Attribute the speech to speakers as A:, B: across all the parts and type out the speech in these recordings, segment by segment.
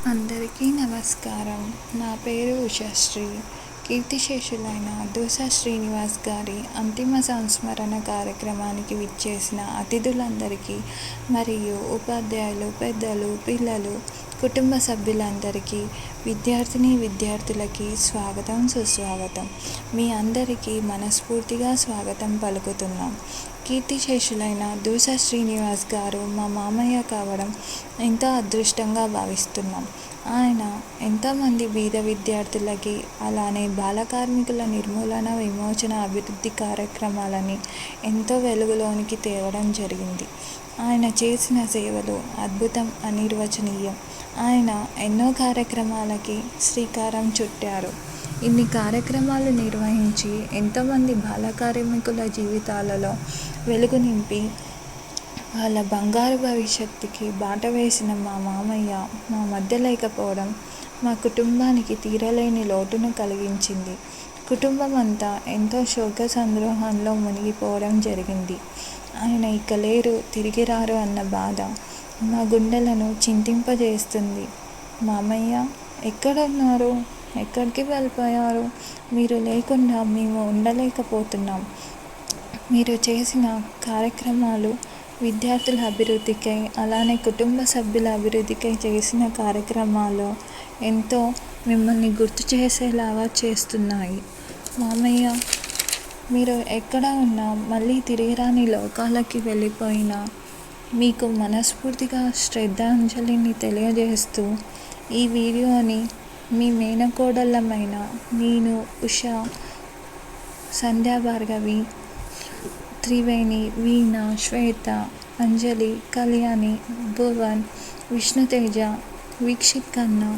A: అందరికీ నమస్కారం. నా పేరు ఉషశ్రీ. కీర్తిశేషులైన దోస శ్రీనివాస్ గారి అంతిమ సంస్మరణ కార్యక్రమానికి విచ్చేసిన అతిథులందరికీ మరియు ఉపాధ్యాయులు, పెద్దలు, పిల్లలు, కుటుంబ సభ్యులందరికీ, విద్యార్థులకి స్వాగతం, సుస్వాగతం. మీ అందరికీ మనస్ఫూర్తిగా స్వాగతం పలుకుతున్నాం. కీర్తిశేషులైన దోస శ్రీనివాస్ గారు మా మామయ్య కావడం ఎంతో అదృష్టంగా భావిస్తున్నాం. ఆయన ఎంతోమంది బీద విద్యార్థులకి, అలానే బాల కార్మికుల నిర్మూలన, విమోచన, అభివృద్ధి కార్యక్రమాలని ఎంతో వెలుగులోనికి తేవడం జరిగింది. ఆయన చేసిన సేవలు అద్భుతం, అనిర్వచనీయం. ఆయన ఎన్నో కార్యక్రమాలకి శ్రీకారం చుట్టారు. ఇన్ని కార్యక్రమాలు నిర్వహించి ఎంతోమంది బాల కార్మికుల జీవితాలలో వెలుగు నింపి వాళ్ళ బంగారు భవిష్యత్తుకి బాట వేసిన మా మామయ్య మా మధ్య లేకపోవడం మా కుటుంబానికి తీరలేని లోటును కలిగించింది. కుటుంబం అంతా ఎంతో శోక సంద్రోహంలో మునిగిపోవడం జరిగింది. ఆయన ఇక లేరు, తిరిగి రారు అన్న బాధ మా గుండెలను చింతింపజేస్తుంది. మామయ్య ఎక్కడున్నారు? ఎక్కడికి వెళ్ళిపోయారు? మీరు లేకుండా మేము ఉండలేకపోతున్నాం. మీరు చేసిన కార్యక్రమాలు విద్యార్థుల అభివృద్ధికై, అలానే కుటుంబ సభ్యుల అభివృద్ధికై చేసిన కార్యక్రమాలు ఎంతో మిమ్మల్ని గుర్తు చేసేలాగా చేస్తున్నాయి. మామయ్య, మీరు ఎక్కడ ఉన్నా, మళ్ళీ తిరిగి రాని లోకాలకి వెళ్ళిపోయినా మీకు మనస్ఫూర్తిగా శ్రద్ధాంజలిని తెలియజేస్తూ ఈ వీడియోని మీ మేనకోడళ్ళమైన నేను, ఉష, సంధ్యా భార్గవి, త్రివేణి, వీణ, శ్వేత, అంజలి, కళ్యాణి, భువన్, విష్ణుతేజ, వీక్షిత్ కన్నా,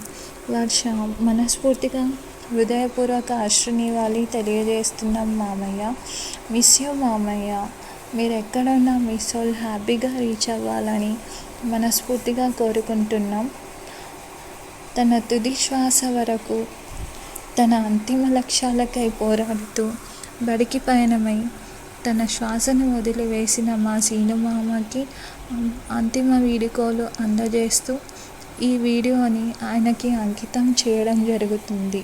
A: వర్ష మనస్ఫూర్తిగా హృదయపూర్వక అశ్రునివాళి తెలియజేస్తున్నాం. మామయ్య, మిస్ యూ మామయ్య. మీరు ఎక్కడున్నా మీ సోల్ హ్యాపీగా రీచ్ అవ్వాలని మనస్ఫూర్తిగా కోరుకుంటున్నాం. తన తుది శ్వాస వరకు తన అంతిమ లక్ష్యాలకై పోరాడుతూ బడికి పయనమై తన శ్వాసను వదిలివేసిన మా సీనుమామకి అంతిమ వీడుకోలు అందజేస్తూ ఈ వీడియోని ఆయనకి అంకితం చేయడం జరుగుతుంది.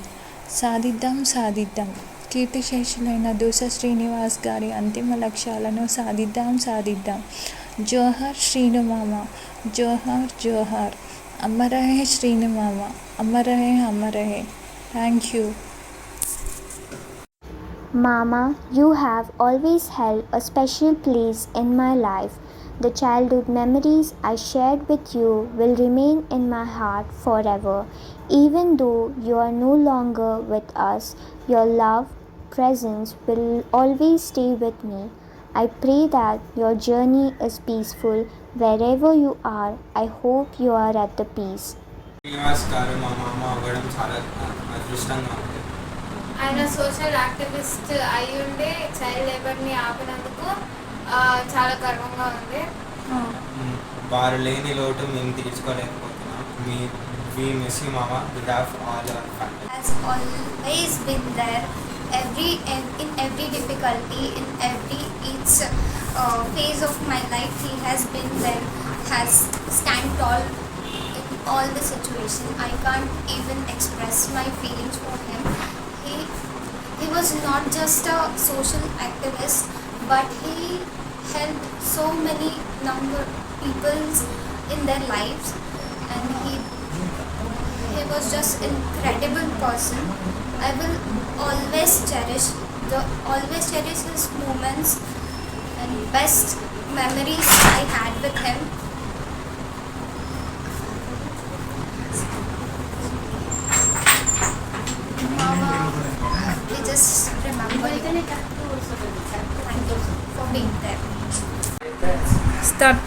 A: సాధిద్దాం, సాధిద్దాం. కీర్తిశేషులైన దోస శ్రీనివాస్ గారి అంతిమ లక్ష్యాలను సాధిద్దాం. జోహార్ శ్రీనుమామ, జోహార్ జోహార్. అమర్ రహే శ్రీనుమామ, అమర్ రహే. Thank you.
B: Mama, you have always held a special place in my life. The childhood memories I shared with you will remain in my heart forever. Even though you are no longer with us, your love, presence will always stay with me. I pray that your journey is peaceful wherever you are. I hope you are at the peace.
C: Srinivas గారు మా మామ అవ్వడం చాలా అదృష్టంగా ఉంది.
D: ఆయన social activist అయి ఉండే చైల్డ్ లేబర్ని ఆపినందుకు చాలా గర్వంగా ఉంది.
C: వారు లేని లోటు మేము తీర్చుకోలేకపోతున్నాం. We miss you, Mama. We have all our family.
E: Has always been there in every difficulty, in every each phase of my life. He has been there, has stand tall in all the situation. I can't even express my feelings for him. He was not just a social activist, but he helped so many number people in their lives, and he was just incredible person. I will always cherish his moments and best memories I had with him. Mama, we just remember you. Thank you for being there.
A: Start.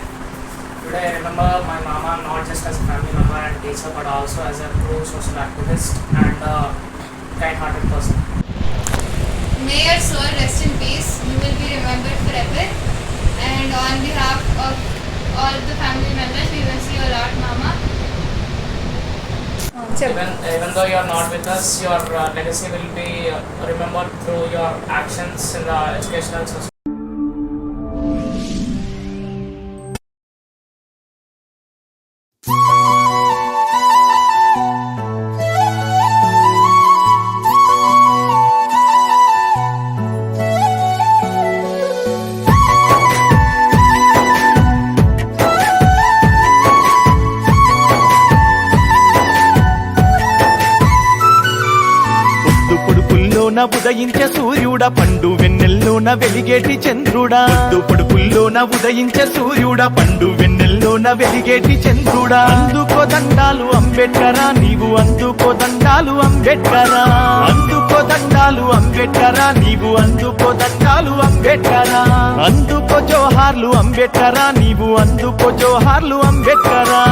F: Today I remember my mama not just as a family member and teacher, but also as a true social activist and a kind-hearted person.
D: May your soul rest in peace. You will be remembered forever. And on behalf of all the family members, we will see you a lot, Mama.
F: Even though you are not with us, your legacy will be remembered through your actions in the educational system.
G: పొడుపుల్లోన ఉదయించే సూర్యుడ పండు వెన్నెల్లోన వెలిగేటి చంద్రుడా పొద్దు పొడుపుల్లోన ఉదయించే సూర్యుడ పండు వెన్నెల్లోన వెలిగేటి చంద్రుడా అందుకో దండాలు అంబేద్కరా నీవు అందుకో దండాలు అంబేద్కరా అందుకో దండాలు అంబేద్కరా నీవు అందుకో దండాలు అంబేద్కరా అందుకో జోహార్లు అంబేద్కరా నీవు అందుకో జోహార్లు అంబేద్కరా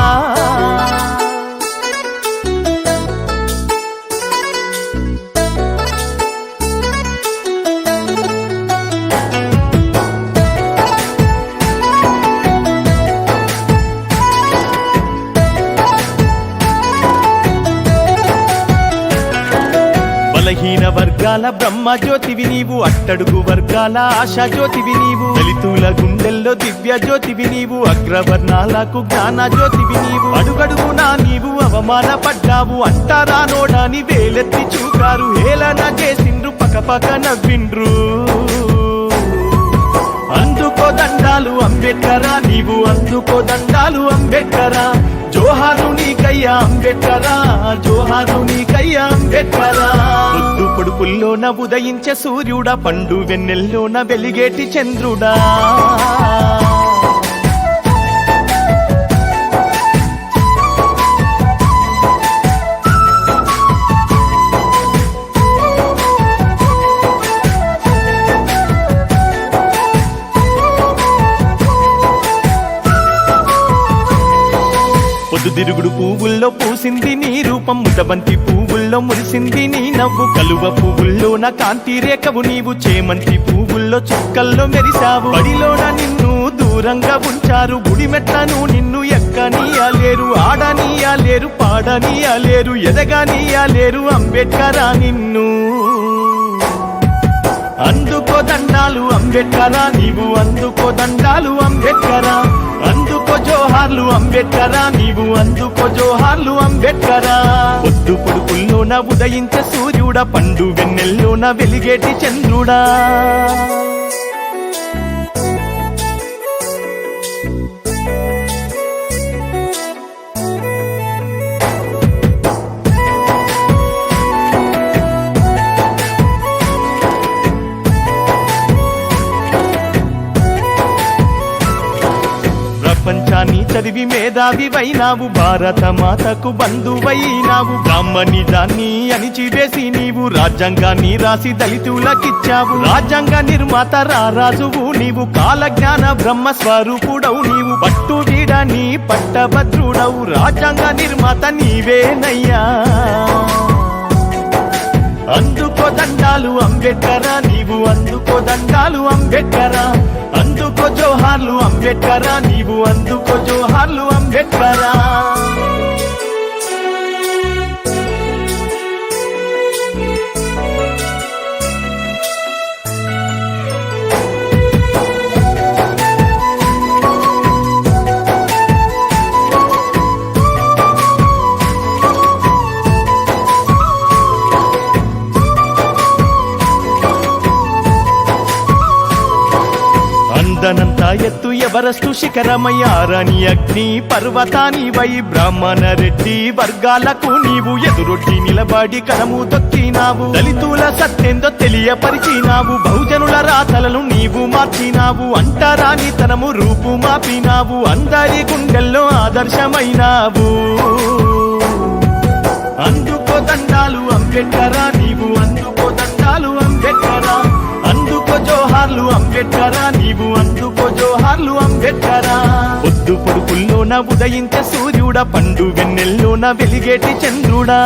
G: బలహీన వర్గాల బ్రహ్మ జ్యోతివి నీవు అట్టడుగు వర్గాల ఆశా జ్యోతివి నీవు దళితుల గుండెల్లో దివ్య జ్యోతివి నీవు అగ్రవర్ణాలకు జ్ఞాన జ్యోతివి నీవు అడుగడుగునా నీవు అవమానపడ్డావు అంటారా నోడాని వేలెత్తి చూకారు హేళన చేసిండ్రు పకపక నవ్విండ్రు అందుకో దండాలు అంబేద్కరా నీవు అందుకో దండాలు అంబేద్కరా జోహారు నీకయ్యా అంబేద్కరా జోహారు నీకయ్యా అంబేద్కరా పొద్దు పొడుపుల్లోన ఉదయించే సూర్యుడా పండు వెన్నెల్లోన వెలిగేటి చంద్రుడా పొద్దుదిరుగుడు పువ్వుల్లో పూసింది నీ రూపం ముదబంతి పువ్వుల్లో మురిసింది నీ నవ్వు కలువ పువ్వుల్లోన కాంతి రేఖవు నీవు చేమంతి పువ్వుల్లో చుక్కల్లో మెరిసావు బడిలోన నిన్ను దూరంగా ఉంచారు గుడిమెట్లను నిన్ను ఎక్కనీయలేరు ఆడనీయలేరు పాడనీయలేరు ఎదగనీయలేరు అంబేద్కరా నిన్ను అందుకో దండాలు అంబేద్కరా నీవు అందుకో దండాలు అంబేద్కరా అందుకో జోహార్లు అంబేద్కరా నీవు అందుకో జోహార్లు అంబేద్కరా పొద్దు పొడుపుల్లోన ఉదయించే సూర్యుడా పండు వెన్నెల్లోన వెలిగేటి చంద్రుడా ప్రపంచాన్ని చదివి మేధావివైనావు భారత మాతకు బంధువైనావు బ్రాహ్మణిజాన్ని అణిచివేసి నీవు రాజ్యాంగాన్ని రాసి దళితులకిచ్చావు రాజ్యాంగ నిర్మాత రారాజువు నీవు కాలజ్ఞాన బ్రహ్మ స్వరూపుడవు నీవు పట్టు వీడని పట్టభద్రుడవు రాజ్యాంగ నిర్మాత నీవేనయ్యా అందుకో దండాలు అంబేద్కరా నీవు అందుకో దండాలు అంబేద్కరా అందుకో జోహార్లు అంబేద్కరా నీవు అందుకో జోహార్లు అంబేద్కరా అందనంతా ఎత్తు ఎవరస్తు శిఖరమయ్యారని అగ్ని పర్వతాని వై బ్రాహ్మణ రెడ్డి వర్గాలకు నీవు ఎదురొడ్డి నిలబడి కరము తొక్కినావు దళితుల సత్తెందో తెలియపరిచినావు బహుజనుల రాతలను నీవు మార్చినావు అంటరాని తనము రూపు మాపినావు అందరి గుండెల్లో ఆదర్శమైనావు అందుకో దండాలు అంబేద్కరా నీవు అందుకో దండాలు అంబేద్కరా అందుకో జోహార్లు అంబేద్కరా నీవు అందుకో జోహార్లు అంబేద్కరా పొద్దు పొడుపుల్లోన ఉదయించే సూర్యుడా పండు వెన్నెల్లోన వెలిగేటి చంద్రుడా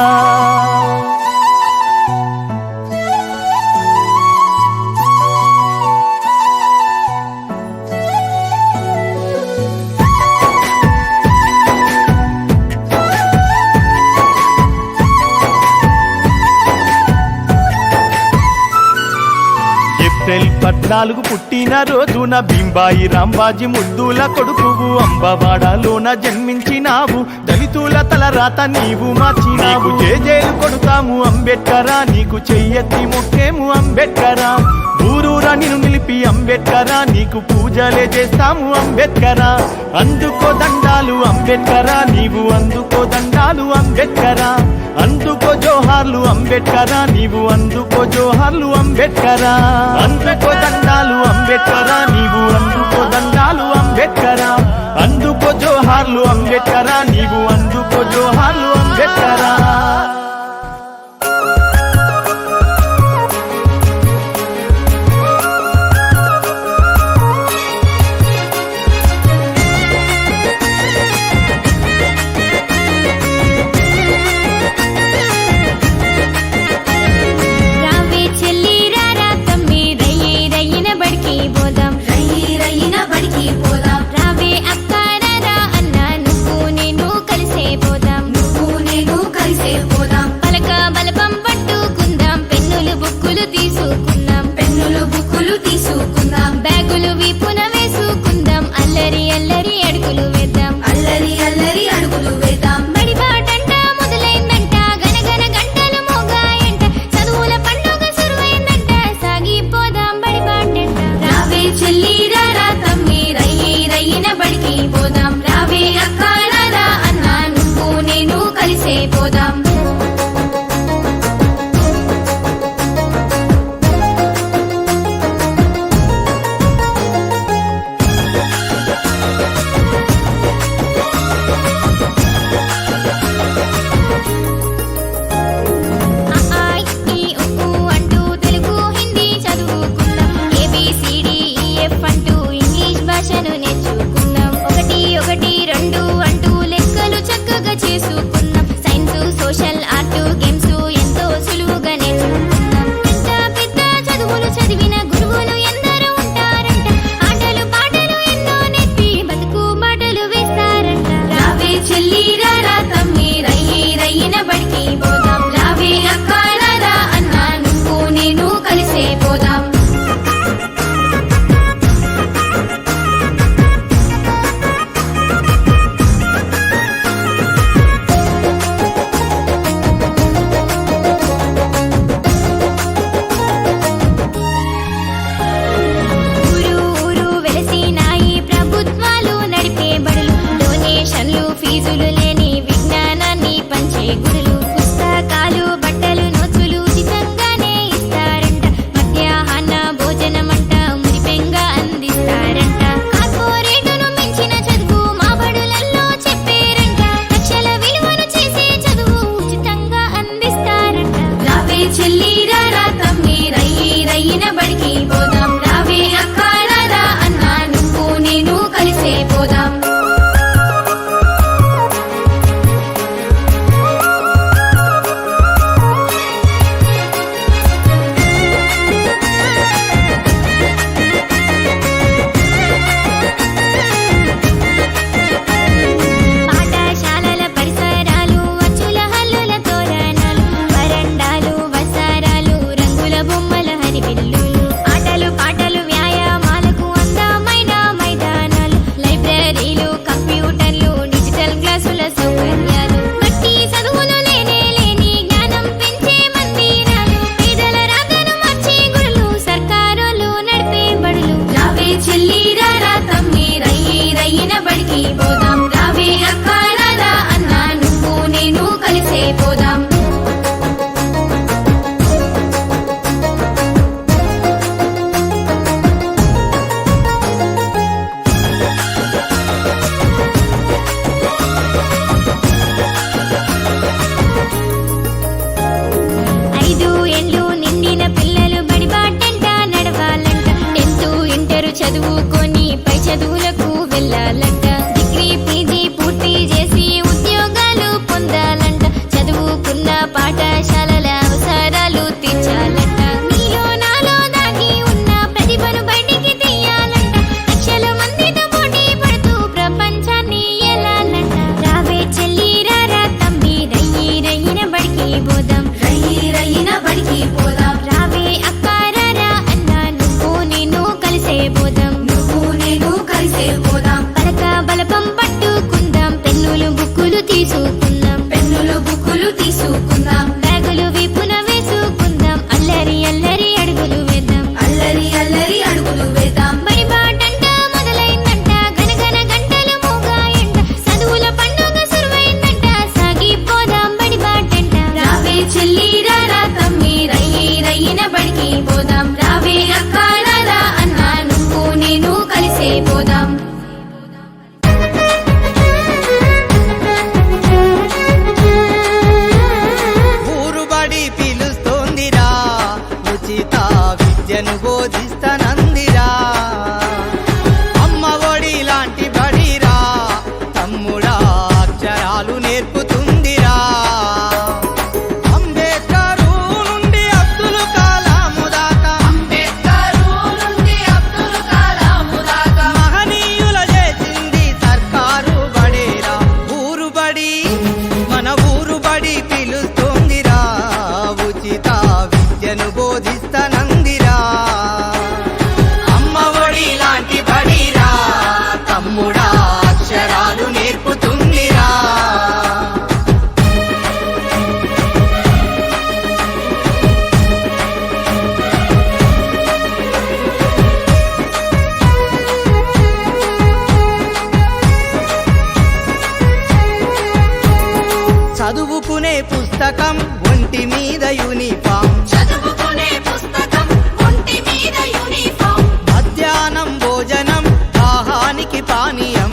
G: ఏప్రిల్ 14 పుట్టిన రోజున భీంబాయి రాంబాజీ ముద్దుల కొడుకువు అంబవాడలోన జన్మించినావు దళితుల తలరాత నీవు మార్చినావు జేజేలు కొడుతాము అంబేద్కరా నీకు చెయ్యెత్తి మొక్కేము అంబేద్కరా ఊరూరా నిన్ను నిలిపి అంబేద్కరా నీకు పూజలే చేస్తాము అంబేద్కరా అందుకో దండాలు అంబేద్కరా నీవు అందుకో దండాలు అంబేద్కరా అందుకో జోహార్లు అంబేద్కరా నీవు అందుకో జోహార్లు అంబేద్కరా. అందుకో దండాలు అంబేద్కరా, నీవు అందుకో దండాలు అంబేద్కరా. అందుకో జోహార్లు అంబేద్కరా, నీవు అందుకో జోహార్లు అంబేద్కరా.
H: రావే చెల్లి రారా తమ్మి రయ్యి రయ్యిన బడికి పోదాం,
E: రయ్యి రయ్యిన బడికి పోదాం,
H: రావే అక్క రారా అన్న నువ్వు నేను కలిసే పోదాం,
E: నువ్వు నేను కలిసే పోదాం,
H: పలక బలపం పట్టుకుందాం, పెన్నులు బుక్కులు తీసుకుందాం,
E: పెన్నులు బుక్కులు తీసుకుందాం,
H: బ్యాగులు వీపున వేసుకుందాం, అల్లరి అల్లరి అడుగులు వేద్దాం,
E: అల్లరి అల్లరి అడుగులు వేద్దాం.
H: బడి బాటంట మొదలైందంట, గనగన గంటలు మోగాయంట, చదువుల పండుగ సురువైందంట, సాగిపోదాం బడి బాటంట.
E: రావే చెల్లి రారా తమ్మి రయ్యి రయ్యిన బడికి పోదాం, రావే అక్క రారా అన్న నువ్వు నేను కలిసే పోదాం.
H: ఆ ఈ ఉప్పు అంటూ తెలుగు హిందీ చదువుకుందాం, ABCDEF అంటూ ఇంగ్లీష్ భాషను నేర్చుకుందాం, 1 1 2 అంటూ లెక్కలు చక్కగా చేసుకుందాం, సైన్స్ సోషల్ ఆర్ట్ గేమ్స్ ఎంతో సులువుగా నేర్చుకుందాం. పెద్ద పెద్ద చదువులు చదివిన గురువులు ఎందరో ఉంటారంట, ఆటలు పాటలు ఎన్నో నేర్పి బతుకు బాటలు వేస్తారంట.
E: రావే చెల్లి రారా తమ్మి రయ్యి రయ్యిన బడికి పోదాం, రావే అక్క రారా అన్న నువ్వు నేను కలిసే పోదాం.
H: ఊరు ఊరు వెలసినాయి ప్రభుత్వాలు నడిపే బడులు, డొనేషన్లు ఫీజులు లేని విజ్ఞానాన్ని పంచే గురులు, పుస్తకాలు బట్టలు నోట్సులు ఉచితంగానే ఇస్తారంట, మధ్యాహ్న భోజనమంట మురిపెంగా అందిస్తారంట, కార్పొరేటును మించిన చదువు మా బడులల్లో చెప్పేరంట, లక్షల విలువను చేసే చదువు ఉచితంగా అందిస్తారంట.
E: రావే చెల్లి రారా తమ్మి రయ్యి రయ్యిన బడికి పోదాం, రావే అక్క రారా అన్న నువ్వు నేను కలిసే పోదాం.
H: పాఠశాలల పరిసరాలు అచ్చుల హల్లుల తోరణాలు, వరండాలు వసారాలు రంగుల బొమ్మల హరివిల్లులు, ఆటలు పాటలు వ్యాయామాలకు అందమైన మైదానాలు, లైబ్రరీలు కంప్యూటర్లు డిజిటల్ క్లాసుల సౌకర్యాలు, మట్టి చదువులు లేని జ్ఞానం పెంచే మందిరాలు, పేదల రాకను మార్చే గుడులు, సర్కారోళ్ళు నడిపే బడులు.
E: రావే చెల్లి రారా తమ్మి రయ్యి రయ్యిన బడికి పోదాం, రావే అక్క రారా అన్న నువ్వు నేను కలిసే పోదాం.
H: ఐదు ఏండ్లు నిండిన పిల్లలు బడి బాటంట నడవాలంట, 10th ఇంటర్ చదువుకొని పై చదువులకు వెళ్ళాలంట, డిగ్రీ PG పూర్తి చేసి ఉద్యోగాలు పొందాలంట, చదువుకు
I: ఊరుబడి పిలుస్తోందిరా ఉచిత విద్యను బోధిస్తనందిరా అమ్మ ఒడి లాంటి బడిరా తమ్ముడా అక్షరాలు నేర్పుతుందిరా చదువుకునే పుస్తకం ఒంటి మీద యూనిఫామ్ మధ్యాహ్నం భోజనం దాహానికి పానీయం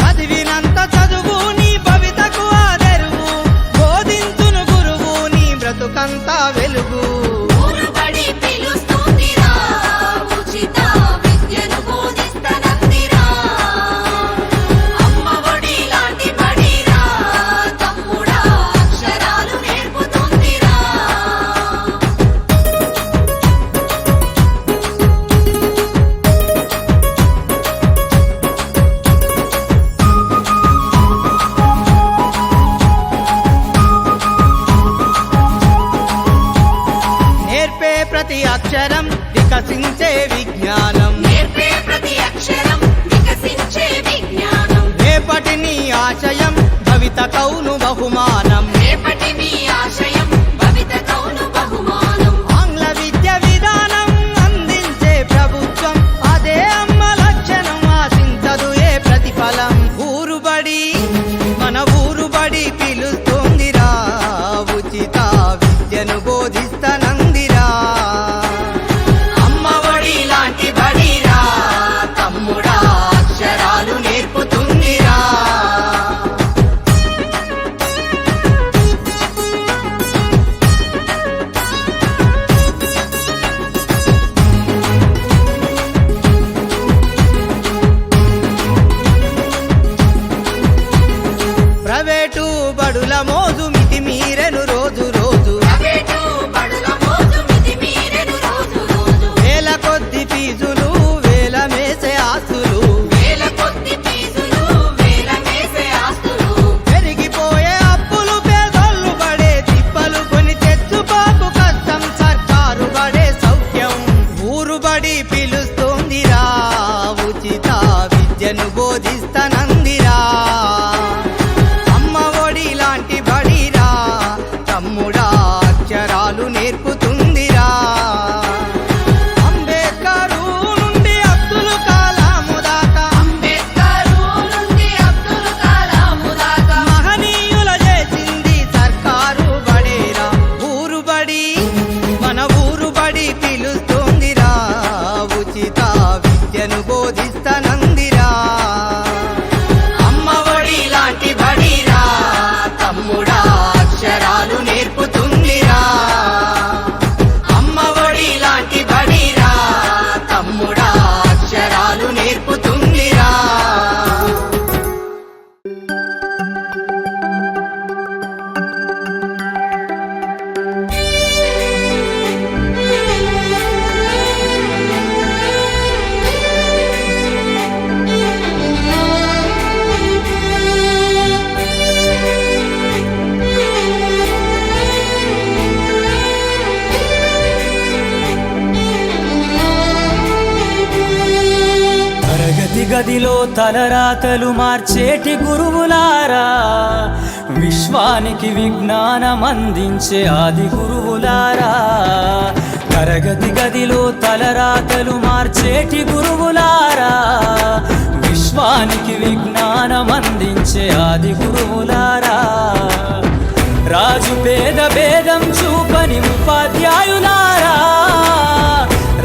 I: చదివినంత చదువు నీ భవితకు ఆదరువు బోధించును గురువు నీ బ్రతుకంతా వెలుగు ప్రతి అక్షరం వికసించే విజ్ఞానం రేపటి నీ ఆశయం భవిత కౌను బహుమానం ఆంగ్ల విద్య విధానం అందించే ప్రభుత్వం అదే అమ్మ లక్షణం ఆశించదు ఏ ప్రతిఫలం ఊరుబడి మన ఊరుబడి పిలుస్తోందిరా ఉచిత విద్యను బోధిస్తనందిరా ప్రైవేటు బడుల మోజు మితి మీరెను రోజు రోజు వేల కొద్ది ఫీజులు వేల మేసే ఆస్తులు పెరిగిపోయే అప్పులు పేదోళ్ళు పడే తిప్పలు కొని తెచ్చుకోకు కష్టం సర్కారు పడే సౌఖ్యం ఊరుబడి పిలుస్తోందిరా ఉచిత విద్యను బోధిస్తనందిరా తమ్ముడా అక్షరాలు నేర్పుతుందిరా అంబేద్కరు నుండి అబ్దుల్ కలాము దాకా మహనీయుల చేసింది సర్కారు బడేరా ఊరుబడి మన ఊరుబడి పిలుస్తోందిరా ఉచిత విద్యను బోధిస్తనందిరా అమ్మ ఒడి లాంటి బడిరా తమ్ముడా అక్షరాలు నేర్పుతుందిరా అమ్మ ఒడి లాంటి బడిరా తమ్ముడా అక్షరాలు నేర్పుతుందిరా
J: గదిలో తలరాతలు మార్చేటి గురువులారా విశ్వానికి విజ్ఞానం అందించే ఆది గురువులారా తరగతి గదిలో తలరాతలు మార్చేటి గురువులారా విశ్వానికి విజ్ఞానం అందించే ఆది గురువులారా రాజు పేద భేదం చూపని ఉపాధ్యాయులారా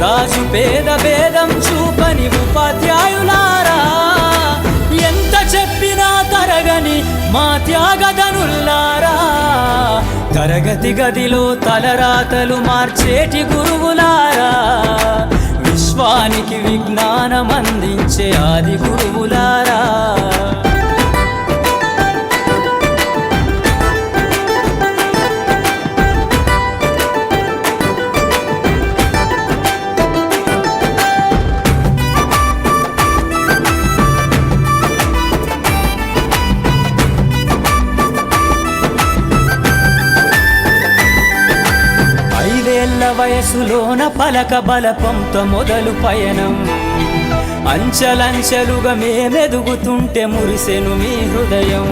J: రాజు పేద భేదం చూపని ఉపాధ్యాయులారా ఎంత చెప్పినా తరగని మా త్యాగధనులారా తరగతి గదిలో తలరాతలు మార్చేటి గురువులారా విశ్వానికి విజ్ఞానం అందించే ఆది గురువులారా వయసులోన పలక బలపంతో మొదలు పయనం అంచలంచెలుగా మేమెదుగుతుంటే మురిసెను మీ హృదయం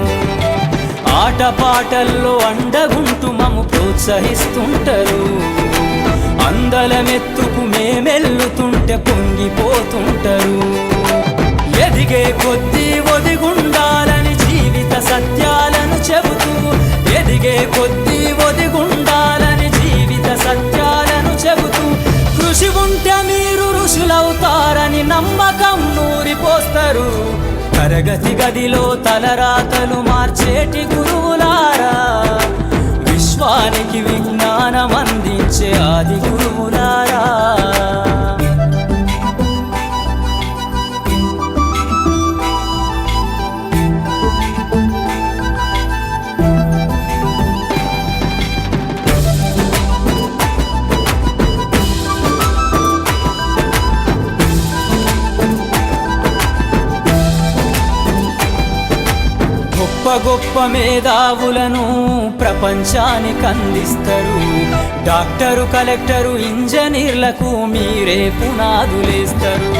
J: ఆటపాటల్లో అండగుంటూ మము ప్రోత్సహిస్తుంటారు అందలమెత్తుకు మేమెల్లుతుంటే పొంగిపోతుంటారు ఎదిగే కొద్దీ ఒదిగుండాలని జీవిత సత్యాలను చెబుతూ ఎదిగే కొద్దీ ఒదిగుండాలని జీవిత సత్యాలను చెబుతూ కృషి ఉంటే మీరు ఋషులవుతారని నమ్మకం నూరిపోస్తారు తరగతి గదిలో తలరాతలు మార్చేటి గురువులారా విశ్వానికి విజ్ఞానం అందించే ఆది గురువులారా గొప్ప గొప్ప మేధావులను ప్రపంచానికి అందిస్తారు డాక్టరు కలెక్టరు ఇంజనీర్లకు మీరే పునాదులేస్తారు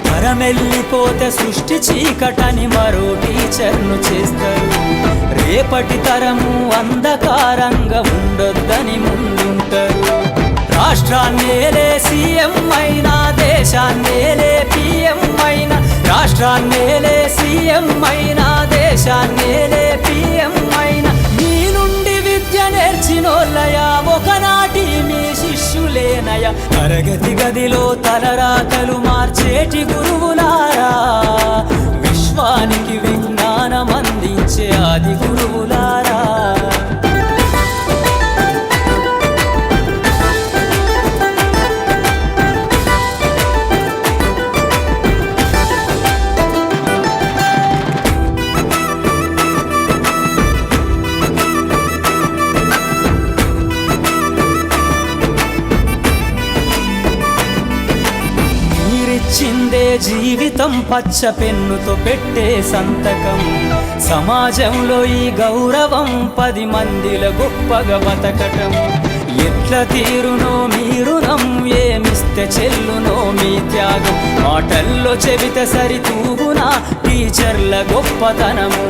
J: తరమెల్లిపోతే సృష్టి చీకటని మరో టీచర్ను చేస్తారు రేపటి తరము అంధకారంగా ఉండొద్దని ముందుంటారు రాష్ట్రాన్నేలే సీఎం అయినా దేశాన్నేలే పిఎం అయినా రాష్ట్రాన్నేలే సీఎం అయినా దేశాన్నేలే పిఎం అయినా మీ నుండి విద్య నేర్చినోళ్ళయా ఒకనాటి మీ శిష్యులేనయా తరగతి గదిలో తలరాతలు మార్చేటి గురువులారా విశ్వానికి విజ్ఞానం అందించే ఆది గురువులారా చిందే జీవితం పచ్చ పెన్నుతో పెట్టే సంతకం సమాజంలో ఈ గౌరవం 10 మందిల గొప్పగా బతకటం ఎట్ల తీరునో మీ రుణం ఏమిస్తే చెల్లునో మీ త్యాగం మాటల్లో చెబితే సరితూగునా టీచర్ల గొప్పతనము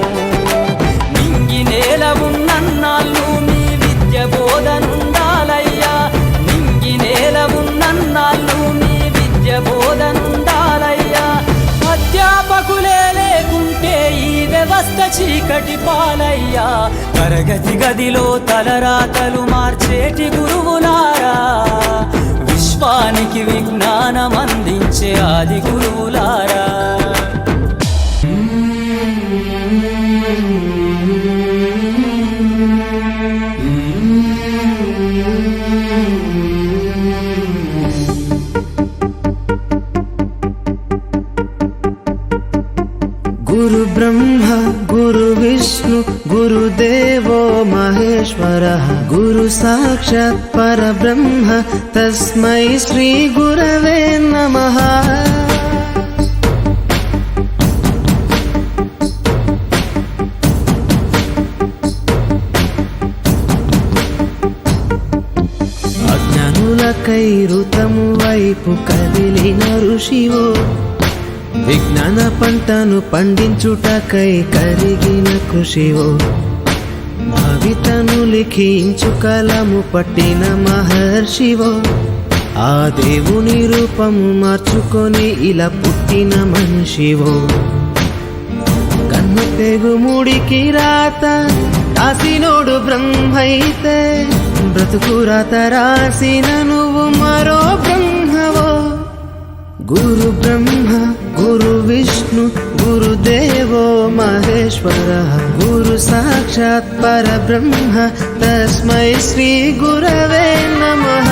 J: నింగి నేల ఉన్నన్నాళ్ళు మీ విద్య బోధనుండాలయ్యా నింగి నేల ఉన్నన్నాళ్ళు మీ విద్య బోధనుండాలయ్యా అధ్యాపకులే లేకుంటే ఈ వ్యవస్థ చీకటి పాలయ్యా తరగతి గదిలో తలరాతలు మార్చేటి గురువులారా విశ్వానికి విజ్ఞానం అందించే ఆది గురువులారా
K: गुरु ब्रह्मा गुरु विष्णु गुरुदेवो महेश्वरः गुरु साक्षात् परब्रह्म तस्मै श्री गुरवे नमः అజ్ఞానులకై ఋతము వైపు కదిలిన ఋషివో విజ్ఞాన పంటను పండించుటకై కరిగిన కృషివో భవితను లిఖించు కలము పట్టిన మహర్షివో ఆ దేవుని రూపము మార్చుకొని ఇలా పుట్టిన మనిషివో కన్ను తెగుముడికి రాత రాసినోడు బ్రహ్మైతే బ్రతుకు రాత రాసిన నువ్వు మరో బ్రహ్మవో गुरु ब्रह्मा गुरु विष्णु गुरुदेवो महेश्वरः गुरु साक्षात् परब्रह्म तस्मै श्री गुरवे नमः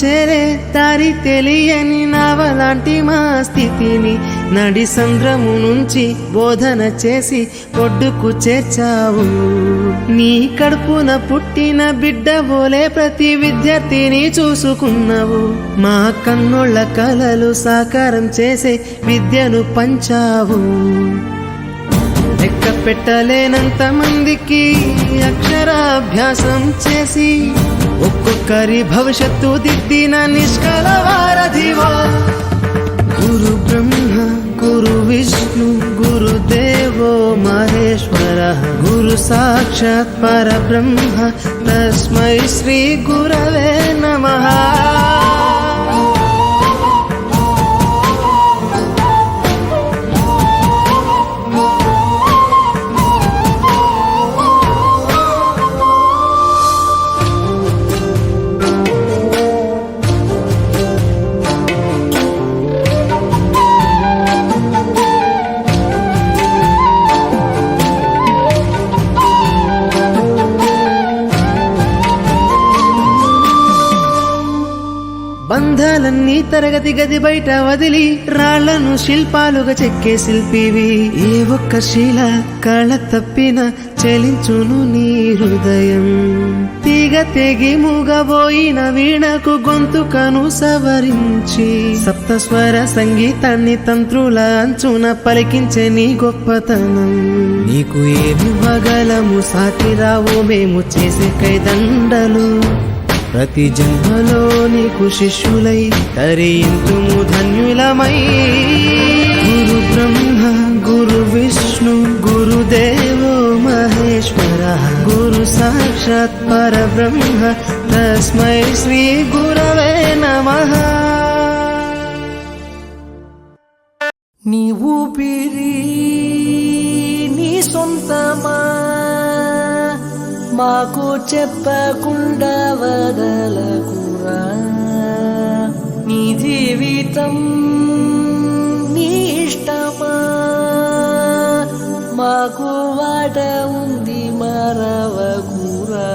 K: చేరే దారి తెలియని నావలాంటి మా స్థితిని నడి సంద్రము నుంచి బోధన చేసి ఒడ్డుకు చేర్చావు. నీ కడుపున పుట్టిన బిడ్డ బోలే ప్రతి విద్యార్థిని చూసుకున్నావు. మా కన్నోళ్ళ కలలు సాకారం చేసే విద్యను పంచావు. లెక్క పెట్టలేనంత మందికి అక్షరాభ్యాసం చేసి ఒక్కొక్కరి భవిష్యత్తు దిద్దిన నిష్కల వారధివా. గురు బ్రహ్మ గురు విష్ణు గురుదేవో మహేశ్వర గురు సాక్షాత్ పరబ్రహ్మ తస్మై శ్రీ గురవే నమః. బంధాలన్నీ తరగతి గది బయట వదిలి రాళ్లను శిల్పాలుగా చెక్కే శిల్పివి. ఏ ఒక్క శిల కళ తప్పిన చెలించును నీ హృదయం. తీగ తెగి మూగబోయిన వీణకు గొంతుకను సవరించి సప్తస్వర సంగీతాన్ని తంత్రుల అంచున పలికించే నీ గొప్పతనం. నీకు ఏమి వగలము సాటిరావు మేము చేసే కైదండలు. ప్రతి జన్మలో నీకు శిష్యులై తరింతుము ధన్యులమై. గురు బ్రహ్మ గురు విష్ణు గురుదేవో మహేశ్వర గురు సాక్షాత్ పరబ్రహ్మ తస్మై శ్రీ గురవే నమః.
J: నీ ఊపిరి నీ సొంతమా మాకు చెప్పకుండా వదలకురా. నీ జీవితం నీ ఇష్టమా మాకు వాట ఉంది మరవకురా.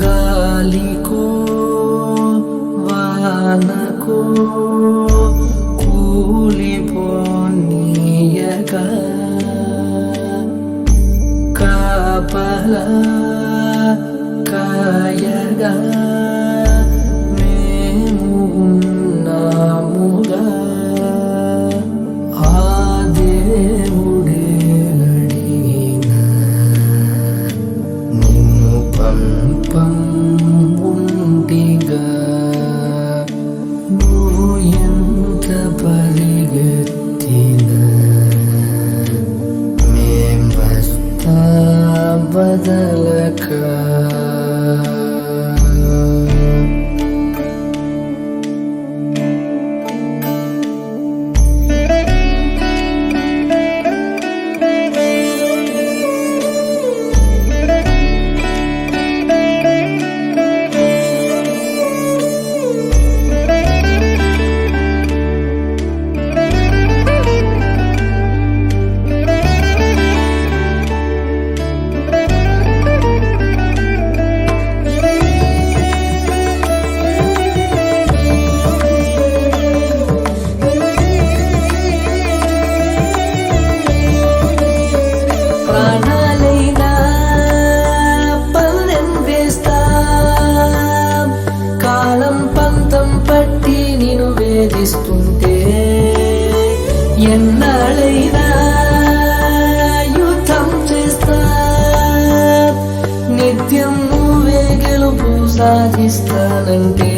J: గాలికో వానకో కూలిపోనీయక కాపలా కాయగా మేము ఉన్నాముగా. ఆ దేవుడే అడిగిన నిన్ను పంపం ఉంటిగా. నువ్వు ఎంత పరిగెత్తినా మేం వస్తా బదలక. ప్రాణాలైనా పల్లెంపేస్తా కాలం పంతం పట్టి నిన్ను వేధిస్తుంటే. ఎన్నాళ్ళైనా యుద్ధం చేస్తా నిత్యం నువ్వే గెలుపు సాధిస్తానంటే.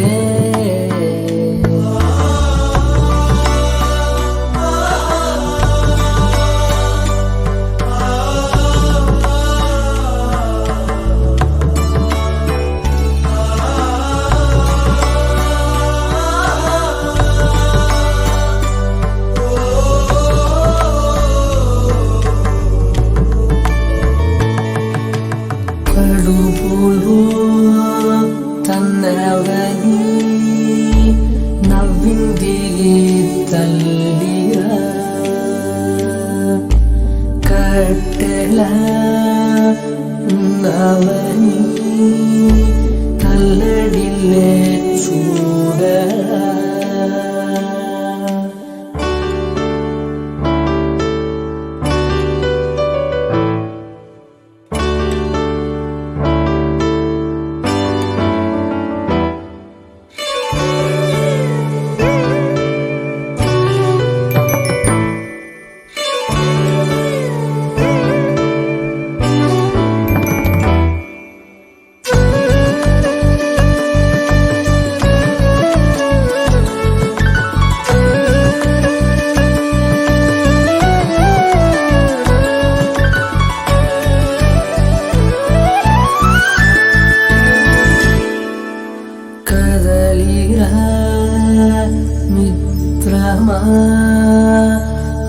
J: కడుపులో తన్నవని
K: ఎలా ఉన్నావని కల్లడిల్లే చూడరా కదలిరా మిత్రమా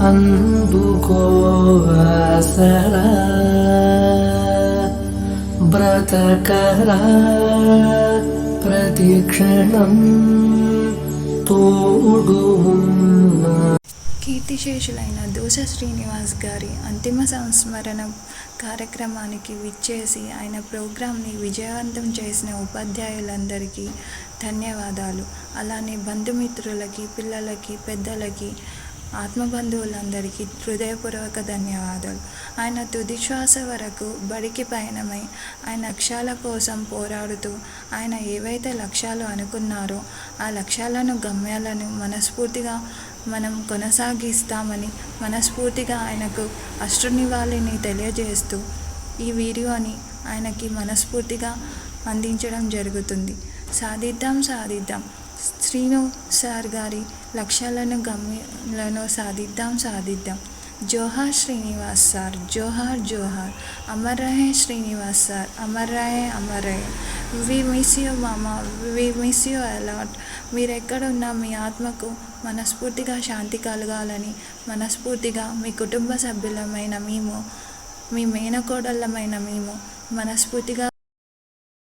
K: అందుకో ఆసరా బ్రతకరా ప్రతిక్షణం తోడు ఉన్నా.
A: కీర్తిశేషులైన దోస శ్రీనివాస్ గారి అంతిమ సంస్మరణ కార్యక్రమానికి విచ్చేసి ఆయన ప్రోగ్రాంని విజయవంతం చేసిన ఉపాధ్యాయులందరికీ ధన్యవాదాలు. అలానే బంధుమిత్రులకి, పిల్లలకి, పెద్దలకి, ఆత్మబంధువులందరికీ హృదయపూర్వక ధన్యవాదాలు. ఆయన తుది శ్వాస వరకు బడికి పయనమై ఆయన లక్ష్యాల కోసం పోరాడుతూ ఆయన ఏవైతే లక్ష్యాలు అనుకున్నారో ఆ లక్ష్యాలను, గమ్యాలను మనస్ఫూర్తిగా మనం కొనసాగిస్తామని మనస్ఫూర్తిగా ఆయనకు అశ్రునివాళిని తెలియజేస్తూ ఈ వీడియోని ఆయనకి మనస్ఫూర్తిగా అందించడం జరుగుతుంది. సాధిద్దాం సాధిద్దాం, శ్రీను సార్ గారి లక్ష్యాలను, గమ్యాలను సాధిద్దాం. జోహార్ శ్రీనివాస్ సార్, జోహార్ జోహార్. అమర్ రహే శ్రీనివాస్ సార్, అమర్ రహే. వి మిస్ యూ మామా, వి మిస్ యూ అలాట్. మీరెక్కడున్నా మీ ఆత్మకు మనస్ఫూర్తిగా శాంతి కలగాలని మనస్ఫూర్తిగా మీ కుటుంబ సభ్యులమైన మేము, మీ మేనకోడళ్ళమైన మేము మనస్ఫూర్తిగా